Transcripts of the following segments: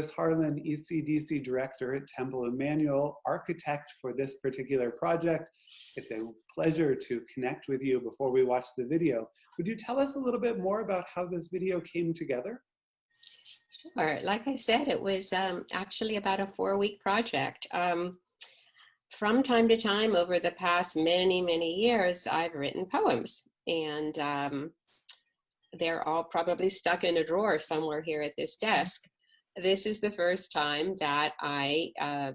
Iris Harlan, ECDC Director at Temple Emmanuel, architect for this particular project. It's a pleasure to connect with you before we watch the video. Would you tell us a little bit more about how this video came together? Sure. Like I said, it was actually about a 4-week project. From time to time over the past many years, I've written poems, and they're all probably stuck in a drawer somewhere here at this desk. This is the first time that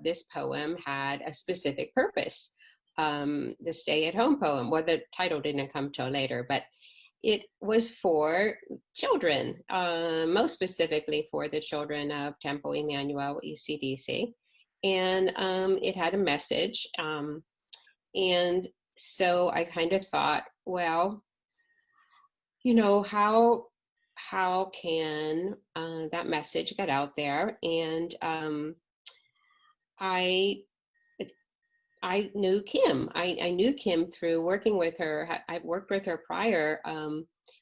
this poem had a specific purpose. The stay-at-home poem, well, the title didn't come till later, but it was for children, most specifically for the children of Temple Emmanuel ECDC. And it had a message. And so I kind of thought, well, you know, how can that message get out there? And I knew Kim. I knew Kim through working with her. I've worked with her prior.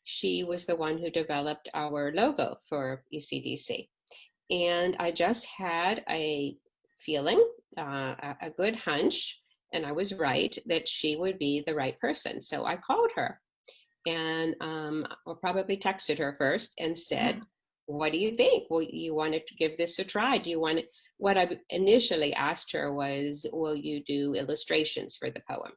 She was the one who developed our logo for ECDC. And I just had a feeling, a good hunch, and I was right, that she would be the right person. So I called her and or probably texted her first and said, what do you think? Well, you wanted to give this a try. Do you want it? What I initially asked her was, will you do illustrations for the poem?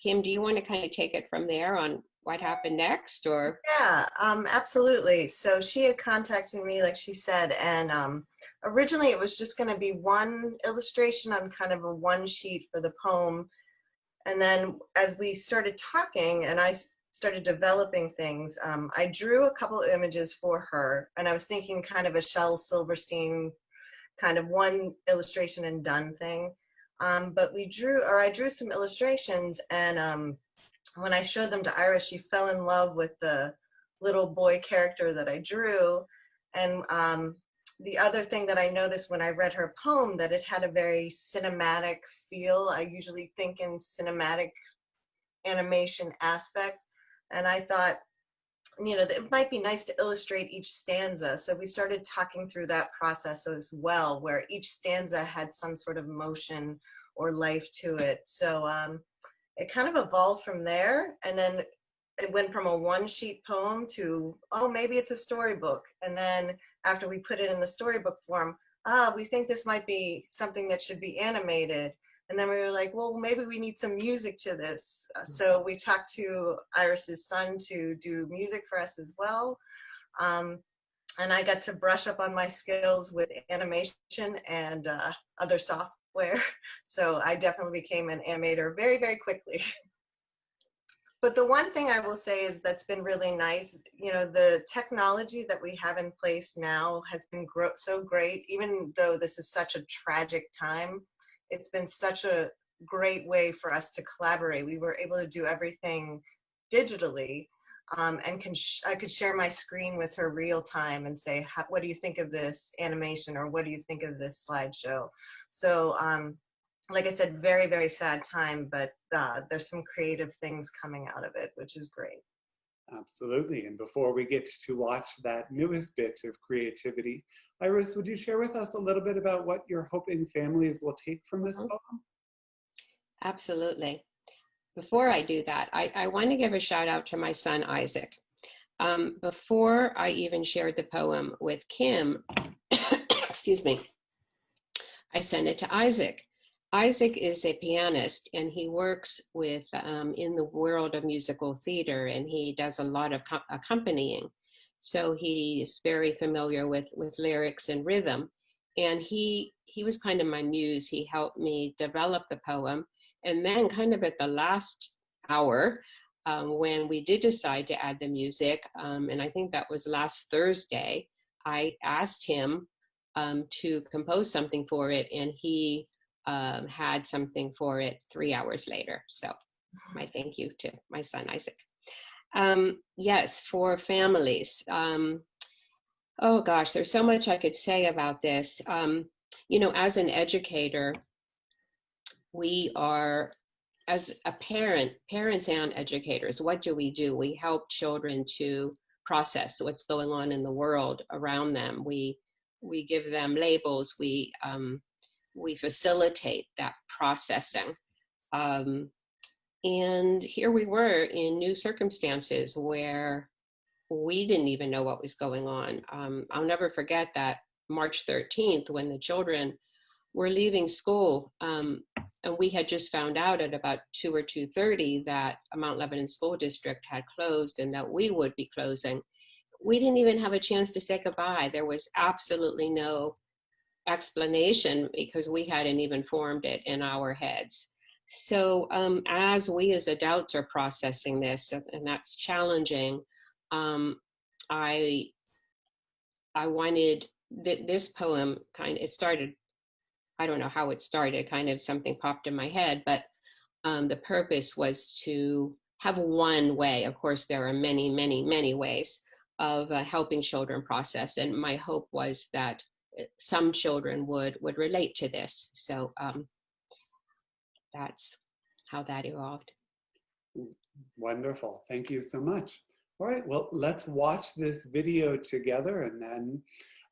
Kim, do you want to kind of take it from there on what happened next? Or yeah, absolutely. So she had contacted me, like she said, and originally it was just going to be one illustration on kind of a one sheet for the poem. And then as we started talking and I started developing things, I drew a couple of images for her, and I was thinking kind of a Shel Silverstein kind of one illustration and done thing. But I drew some illustrations, and when I showed them to Iris, she fell in love with the little boy character that I drew. And the other thing that I noticed when I read her poem, that it had a very cinematic feel. I usually think in cinematic animation aspect. And I thought, you know, it might be nice to illustrate each stanza. So we started talking through that process as well, where each stanza had some sort of motion or life to it. So it kind of evolved from there. And then it went from a one sheet poem to, oh, maybe it's a storybook. And then after we put it in the storybook form, we think this might be something that should be animated. And then we were like, well, maybe we need some music to this. So we talked to Iris's son to do music for us as well. And I got to brush up on my skills with animation and other software. So I definitely became an animator very quickly. But the one thing I will say is that's been really nice, you know, the technology that we have in place now has been so great, even though this is such a tragic time. It's been such a great way for us to collaborate. We were able to do everything digitally, and I could share my screen with her real time and say, what do you think of this animation, or what do you think of this slideshow? So like I said, very sad time, but there's some creative things coming out of it, which is great. Absolutely. And before we get to watch that newest bit of creativity, Iris, would you share with us a little bit about what you're hoping families will take from this poem? Absolutely. Before I do that, I want to give a shout out to my son, Isaac. Before I even shared the poem with Kim, excuse me, I sent it to Isaac. Isaac is a pianist, and he works with in the world of musical theater, and he does a lot of accompanying. So he's very familiar with lyrics and rhythm. And he was kind of my muse. He helped me develop the poem. And then kind of at the last hour, when we did decide to add the music, and I think that was last Thursday, I asked him to compose something for it, and he had something for it 3 hours later. So my thank you to my son, Isaac. Yes, for families. Oh gosh, there's so much I could say about this. You know, as an educator, we are, as a parents and educators, what do? We help children to process what's going on in the world around them. We we give them labels, we facilitate that processing. And here we were in new circumstances where we didn't even know what was going on. I'll never forget that March 13th when the children were leaving school, and we had just found out at about 2 or 2:30 that Mount Lebanon School District had closed and that we would be closing. We didn't even have a chance to say goodbye. There was absolutely no explanation because we hadn't even formed it in our heads. So as we as adults are processing this, and that's challenging, I wanted this poem it started, I don't know how it started, kind of something popped in my head, but the purpose was to have one way. Of course, there are many, many, many ways of helping children process. And my hope was that some children would relate to this. So that's how that evolved. Wonderful. Thank you so much. All right, well, let's watch this video together, and then,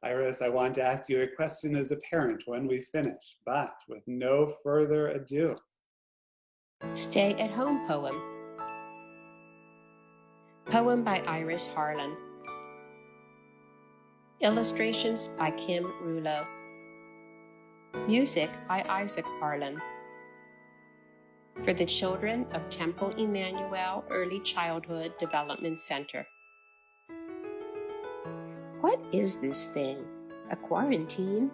Iris, I want to ask you a question as a parent when we finish, but with no further ado. Stay at Home poem. Poem by Iris Harlan. Illustrations by Kim Rullo. Music by Isaac Harlan. For the children of Temple Emmanuel Early Childhood Development Center. What is this thing? A quarantine?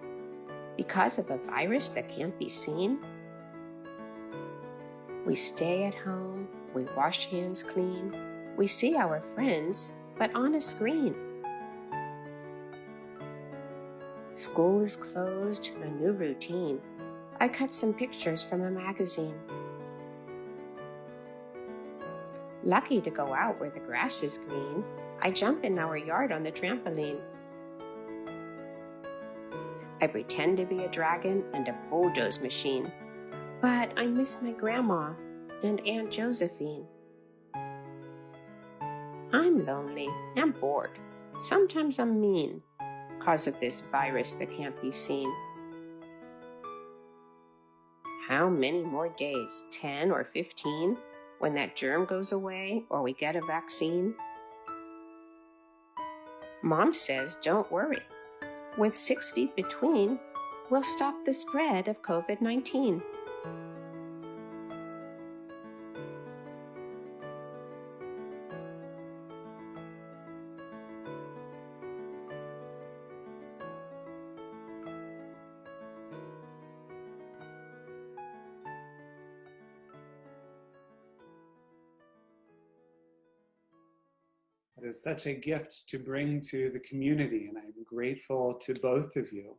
Because of a virus that can't be seen? We stay at home, we wash hands clean, we see our friends, but on a screen. School is closed, a new routine. I cut some pictures from a magazine. Lucky to go out where the grass is green, I jump in our yard on the trampoline. I pretend to be a dragon and a bulldoze machine, but I miss my grandma and Aunt Josephine. I'm lonely and bored. Sometimes I'm mean, 'cause of this virus that can't be seen. How many more days, 10 or 15, when that germ goes away or we get a vaccine? Mom says, don't worry. With 6 feet between, we'll stop the spread of COVID-19. It is such a gift to bring to the community, and I'm grateful to both of you.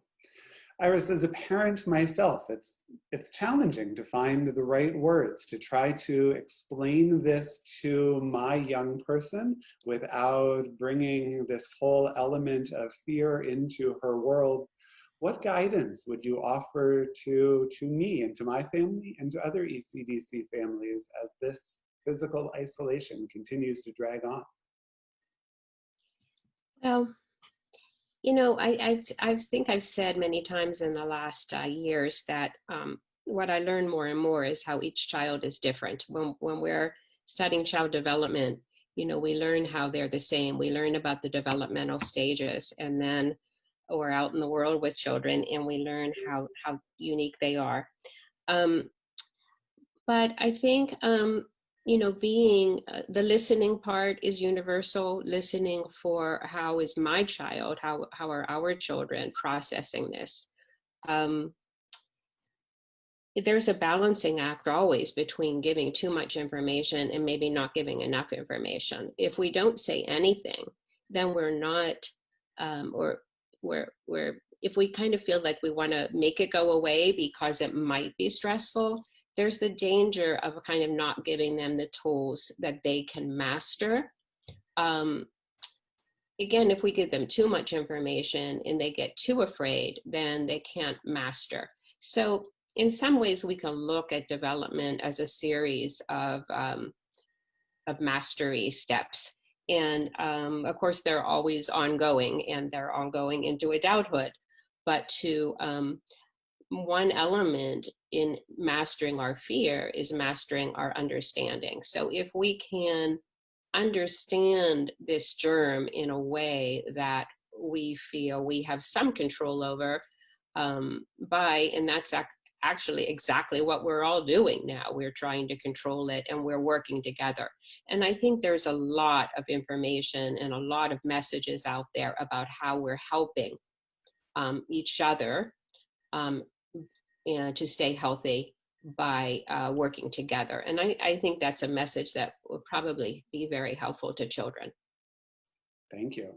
Iris, as a parent myself, it's challenging to find the right words to try to explain this to my young person without bringing this whole element of fear into her world. What guidance would you offer to me and to my family and to other ECDC families as this physical isolation continues to drag on? Well, you know, I think I've said many times in the last years that what I learn more and more is how each child is different. When we're studying child development, you know, we learn how they're the same. We learn about the developmental stages, and then we're out in the world with children and we learn how unique they are. But I think, you know, being the listening part is universal. Listening for how is my child, how are our children processing this? There's a balancing act always between giving too much information and maybe not giving enough information. If we don't say anything, then we're not, or if we kind of feel like we want to make it go away because it might be stressful, there's the danger of kind of not giving them the tools that they can master. Again, if we give them too much information and they get too afraid, then they can't master. So in some ways, we can look at development as a series of mastery steps. And of course, they're always ongoing, and they're ongoing into adulthood. but to one element in mastering our fear is mastering our understanding. So if we can understand this germ in a way that we feel we have some control over, and that's actually exactly what we're all doing now. We're trying to control it and we're working together. And I think there's a lot of information and a lot of messages out there about how we're helping each other and to stay healthy by working together. And I think that's a message that will probably be very helpful to children. Thank you.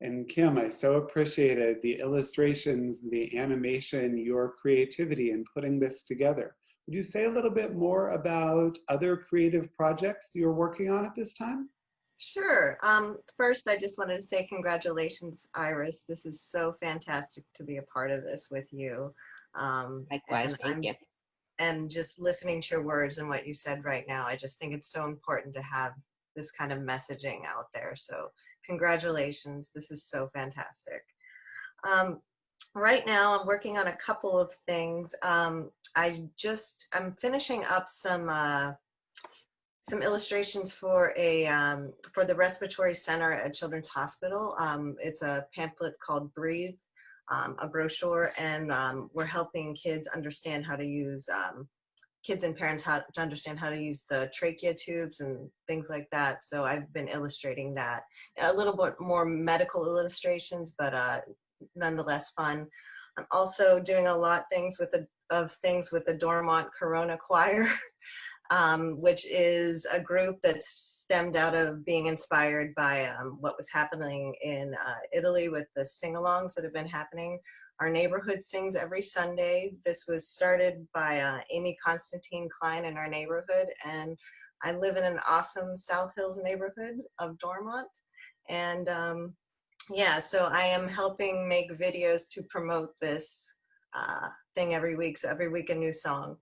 And Kim, I so appreciated the illustrations, the animation, your creativity in putting this together. Would you say a little bit more about other creative projects you're working on at this time? Sure. First, I just wanted to say congratulations, Iris. This is so fantastic to be a part of this with you. Likewise, thank you. And just listening to your words and what you said right now, I just think it's so important to have this kind of messaging out there. So congratulations. This is so fantastic. Right now, I'm working on a couple of things. I'm finishing up some illustrations for the respiratory center at Children's Hospital. It's a pamphlet called Breathe, a brochure, and we're helping kids understand how to use, kids and parents to understand how to use the trachea tubes and things like that. So I've been illustrating that. A little bit more medical illustrations, but nonetheless fun. I'm also doing a lot of things with the Dormont Corona Choir. Which is a group that stemmed out of being inspired by what was happening in Italy with the sing-alongs that have been happening. Our neighborhood sings every Sunday. This was started by Amy Constantine Klein in our neighborhood, and I live in an awesome South Hills neighborhood of Dormont. And yeah, so I am helping make videos to promote this thing every week. So every week a new song.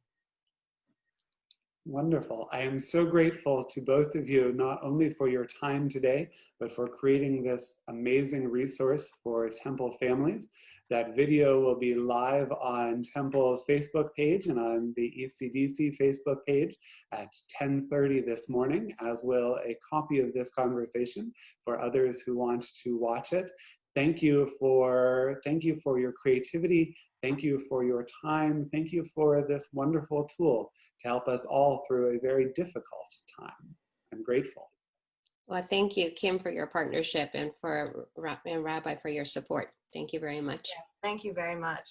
Wonderful. I am so grateful to both of you, not only for your time today, but for creating this amazing resource for Temple families. That video will be live on Temple's Facebook page and on the ECDC Facebook page at 10:30 this morning, as will a copy of this conversation for others who want to watch it. Thank you for your creativity. Thank you for your time. Thank you for this wonderful tool to help us all through a very difficult time. I'm grateful. Well, thank you, Kim, for your partnership and Rabbi for your support. Thank you very much. Yes, thank you very much.